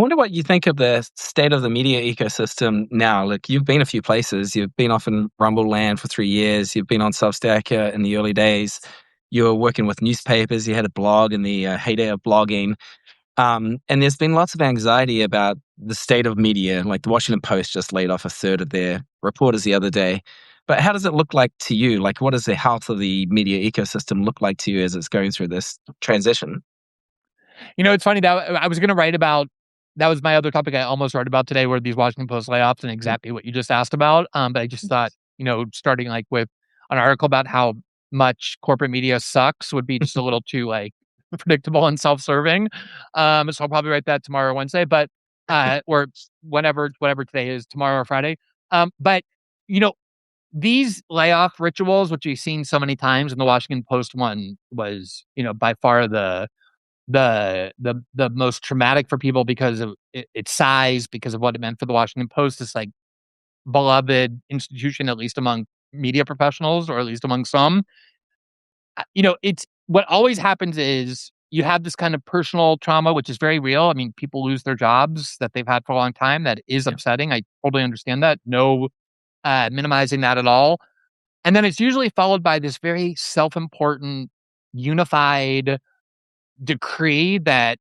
I wonder what you think of the state of the media ecosystem now. Like, you've been a few places. You've been off in Rumble Land for 3 years. You've been on Substack in the early days. You were working with newspapers. You had a blog in the heyday of blogging. And there's been lots of anxiety about the state of media. Like, the Washington Post just laid off a third of their reporters the other day. But how does it look like to you? Like, what does the health of the media ecosystem look like to you as it's going through this transition? It's funny that I was going to write about. That was my other topic I almost wrote about today, were these Washington Post layoffs and exactly what you just asked about. But I just thought, starting like with an article about how much corporate media sucks would be just a little too like predictable and self-serving. So I'll probably write that tomorrow or Wednesday, but or whatever today is, tomorrow or Friday. But you know, these layoff rituals, which we've seen so many times, and the Washington Post one was, by far the most traumatic for people because of its size, because of what it meant for the Washington Post, this like beloved institution, at least among media professionals, or at least among some. It's what always happens is you have this kind of personal trauma, which is very real. I mean, people lose their jobs that they've had for a long time. That is upsetting. I totally understand that. No minimizing that at all. And then it's usually followed by this very self-important, unified decree that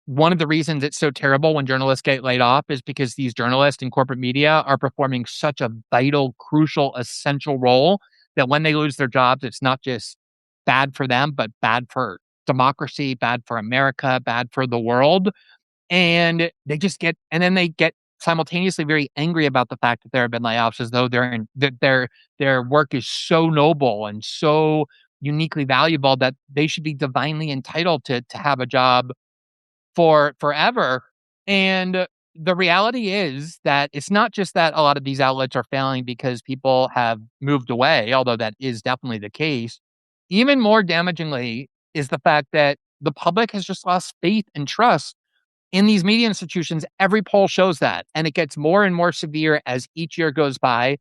one of the reasons it's so terrible when journalists get laid off is because these journalists in corporate media are performing such a vital, crucial, essential role that when they lose their jobs, it's not just bad for them, but bad for democracy, bad for America, bad for the world. And then they get simultaneously very angry about the fact that there have been layoffs, as though their work is so noble and so uniquely valuable that they should be divinely entitled to have a job for forever. And the reality is that it's not just that a lot of these outlets are failing because people have moved away, although that is definitely the case. Even more damagingly is the fact that the public has just lost faith and trust in these media institutions. Every poll shows that, and it gets more and more severe as each year goes by.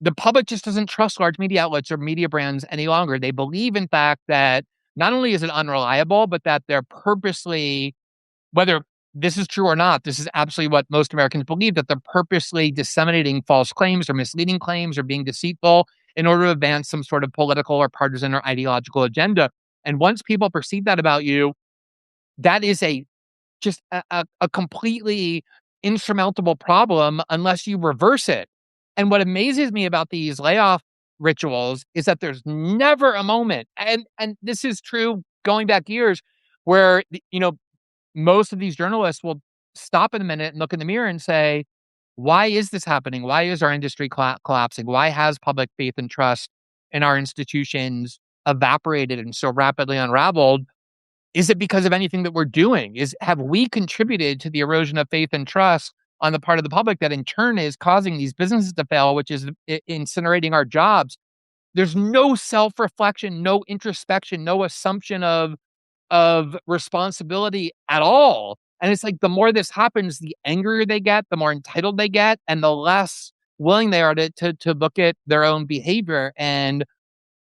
The public just doesn't trust large media outlets or media brands any longer. They believe, in fact, that not only is it unreliable, but that they're purposely, whether this is true or not, this is absolutely what most Americans believe, that they're purposely disseminating false claims or misleading claims or being deceitful in order to advance some sort of political or partisan or ideological agenda. And once people perceive that about you, that is a completely insurmountable problem unless you reverse it. And what amazes me about these layoff rituals is that there's never a moment, and this is true going back years, where most of these journalists will stop in a minute and look in the mirror and say, why is this happening? Why is our industry collapsing? Why has public faith and trust in our institutions evaporated and so rapidly unraveled? Is it because of anything that we're doing? Have we contributed to the erosion of faith and trust on the part of the public that in turn is causing these businesses to fail, which is incinerating our jobs? There's no self-reflection, no introspection, no assumption of responsibility at all. And it's like the more this happens, the angrier they get, the more entitled they get, and the less willing they are to look at their own behavior. And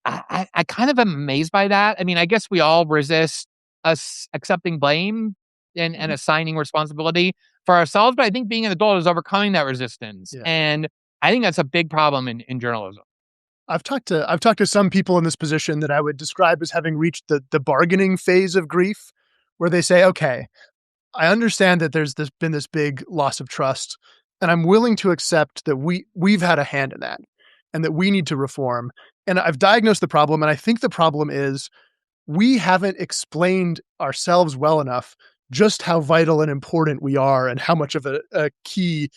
I kind of am amazed by that. I mean, I guess we all resist us accepting blame and assigning responsibility for ourselves, but I think being an adult is overcoming that resistance. Yeah. And I think that's a big problem in journalism. I've talked to some people in this position that I would describe as having reached the bargaining phase of grief, where they say, okay, I understand that there's been this big loss of trust, and I'm willing to accept that we've had a hand in that and that we need to reform. And I've diagnosed the problem, and I think the problem is we haven't explained ourselves well enough just how vital and important we are and how much of a key,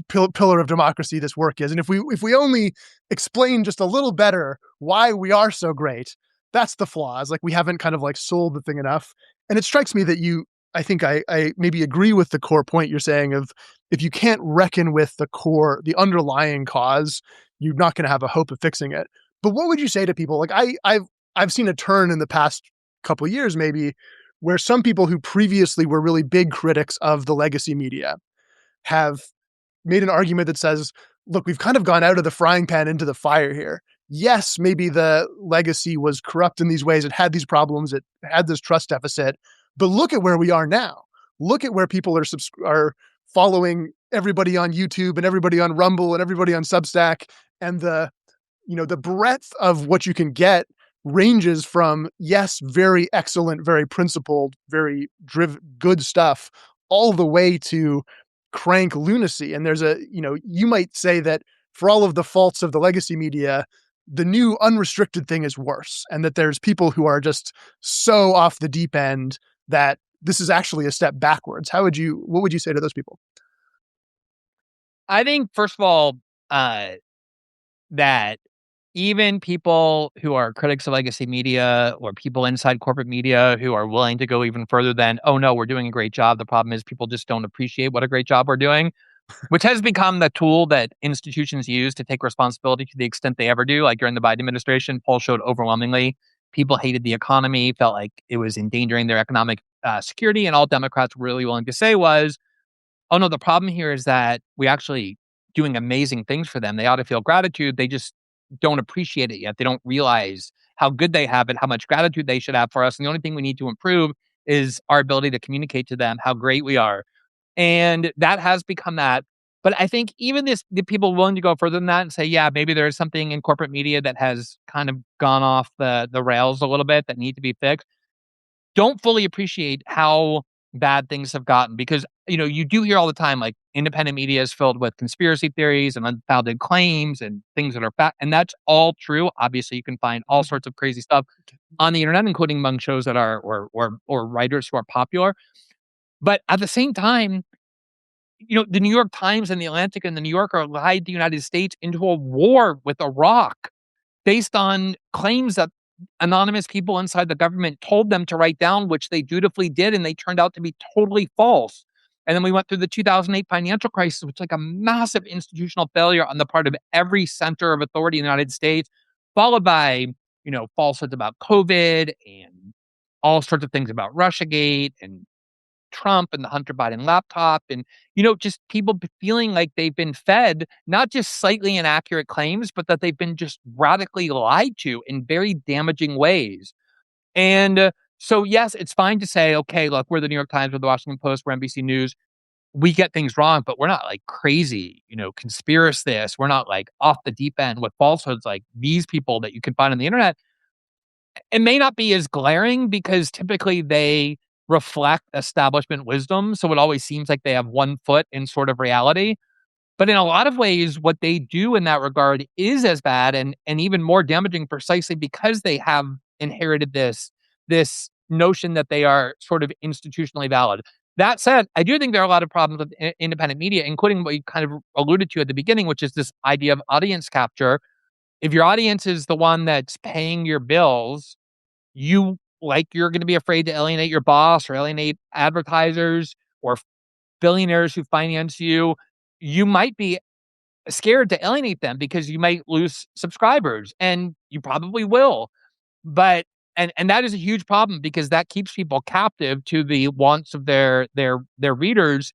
pillar of democracy this work is. And if we only explain just a little better why we are so great, that's the flaws. Like, we haven't kind of like sold the thing enough. And it strikes me that I think I maybe agree with the core point you're saying of, if you can't reckon with the underlying cause, you're not going to have a hope of fixing it. But what would you say to people? Like, I've seen a turn in the past couple of years, maybe, where some people who previously were really big critics of the legacy media have made an argument that says, look, we've kind of gone out of the frying pan into the fire here. Yes, maybe the legacy was corrupt in these ways. It had these problems. It had this trust deficit. But look at where we are now. look at where people are following everybody on YouTube and everybody on Rumble and everybody on Substack, and the breadth of what you can get ranges from, yes, very excellent, very principled, very good stuff, all the way to crank lunacy. And you might say that for all of the faults of the legacy media, the new unrestricted thing is worse, and that there's people who are just so off the deep end that this is actually a step backwards. What would you say to those people? I think, first of all, that even people who are critics of legacy media or people inside corporate media who are willing to go even further than, oh no, we're doing a great job. The problem is people just don't appreciate what a great job we're doing, which has become the tool that institutions use to take responsibility to the extent they ever do. Like during the Biden administration, polls showed overwhelmingly people hated the economy, felt like it was endangering their economic security. And all Democrats were really willing to say was, oh no, the problem here is that we actually doing amazing things for them. They ought to feel gratitude. They just don't appreciate it yet. They don't realize how good they have it, how much gratitude they should have for us. And the only thing we need to improve is our ability to communicate to them how great we are. And that has become that. But I think even the people willing to go further than that and say, yeah, maybe there's something in corporate media that has kind of gone off the rails a little bit that need to be fixed, don't fully appreciate how bad things have gotten, because you do hear all the time like independent media is filled with conspiracy theories and unfounded claims and things that are fact, and that's all true. Obviously, you can find all sorts of crazy stuff on the internet, including among shows that are or writers who are popular. But at the same time, the New York Times and the Atlantic and the New Yorker lied the United States into a war with Iraq based on claims that anonymous people inside the government told them to write down, which they dutifully did, and they turned out to be totally false. And then we went through the 2008 financial crisis, which was like a massive institutional failure on the part of every center of authority in the United States, followed by, falsehoods about COVID and all sorts of things about Russiagate and Trump and the Hunter Biden laptop, and just people feeling like they've been fed not just slightly inaccurate claims, but that they've been just radically lied to in very damaging ways. And so, yes, it's fine to say, okay, look, we're the New York Times, we're the Washington Post, we're NBC News. We get things wrong, but we're not like crazy, conspiracists. We're not like off the deep end with falsehoods like these people that you can find on the internet. It may not be as glaring because typically they reflect establishment wisdom. So it always seems like they have one foot in sort of reality. But in a lot of ways, what they do in that regard is as bad and even more damaging precisely because they have inherited this notion that they are sort of institutionally valid. That said, I do think there are a lot of problems with independent media, including what you kind of alluded to at the beginning, which is this idea of audience capture. If your audience is the one that's paying your bills, you're going to be afraid to alienate your boss or alienate advertisers or billionaires who finance you. You might be scared to alienate them because you might lose subscribers, and you probably will. But and that is a huge problem because that keeps people captive to the wants of their readers,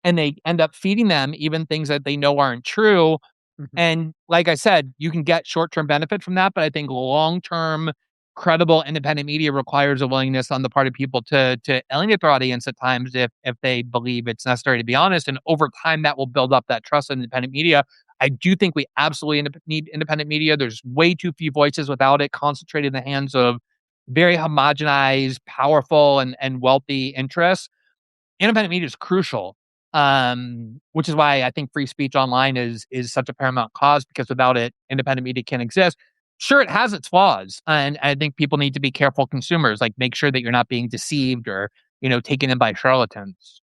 and they end up feeding them even things that they know aren't true. Mhm. And like I said, you can get short-term benefit from that, but I think long-term credible independent media requires a willingness on the part of people to alienate their audience at times if they believe it's necessary to be honest. And over time, that will build up that trust in independent media. I do think we absolutely need independent media. There's way too few voices without it concentrated in the hands of very homogenized, powerful, and wealthy interests. Independent media is crucial, which is why I think free speech online is such a paramount cause, because without it, independent media can't exist. Sure, it has its flaws, and I think people need to be careful consumers, like make sure that you're not being deceived or taken in by charlatans.